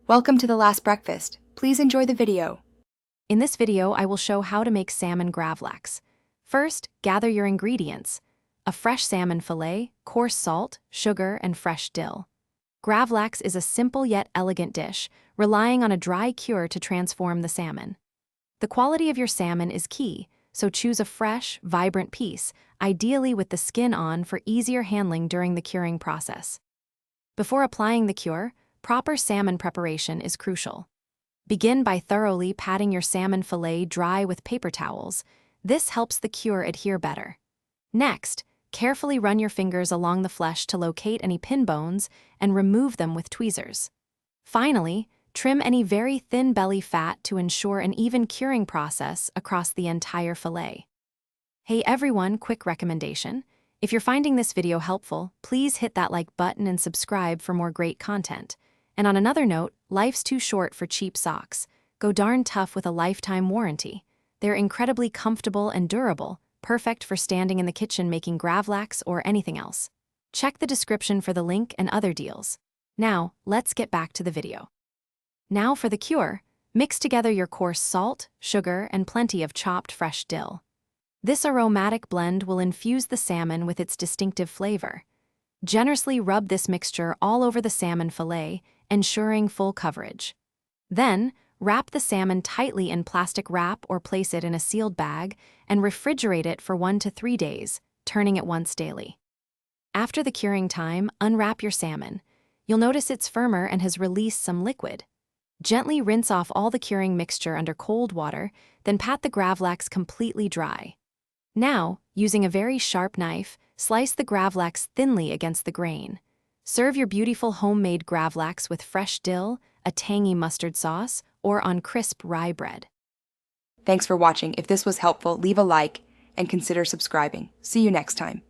Welcome to The Last Breakfast. Please enjoy the video. In this video, I will show how to make salmon gravlax. First, gather your ingredients: a fresh salmon fillet, coarse salt, sugar, and fresh dill. Gravlax is a simple yet elegant dish, relying on a dry cure to transform the salmon. The quality of your salmon is key, so choose a fresh, vibrant piece, ideally with the skin on for easier handling during the curing process. Before applying the cure, proper salmon preparation is crucial. Begin by thoroughly patting your salmon fillet dry with paper towels. This helps the cure adhere better. Next, carefully run your fingers along the flesh to locate any pin bones and remove them with tweezers. Finally, trim any very thin belly fat to ensure an even curing process across the entire fillet. Hey everyone, quick recommendation. If you're finding this video helpful, please hit that like button and subscribe for more great content. And on another note, life's too short for cheap socks. Go darn tough with a lifetime warranty. They're incredibly comfortable and durable, perfect for standing in the kitchen making gravlax or anything else. Check the description for the link and other deals. Now, let's get back to the video. Now for the cure, mix together your coarse salt, sugar, and plenty of chopped fresh dill. This aromatic blend will infuse the salmon with its distinctive flavor. Generously rub this mixture all over the salmon fillet, ensuring full coverage. Then, wrap the salmon tightly in plastic wrap or place it in a sealed bag and refrigerate it for 1 to 3 days, turning it once daily. After the curing time, unwrap your salmon. You'll notice it's firmer and has released some liquid. Gently rinse off all the curing mixture under cold water, then pat the gravlax completely dry. Now, using a very sharp knife, slice the gravlax thinly against the grain. Serve your beautiful homemade gravlax with fresh dill, a tangy mustard sauce, or on crisp rye bread. Thanks for watching. If this was helpful, leave a like and consider subscribing. See you next time.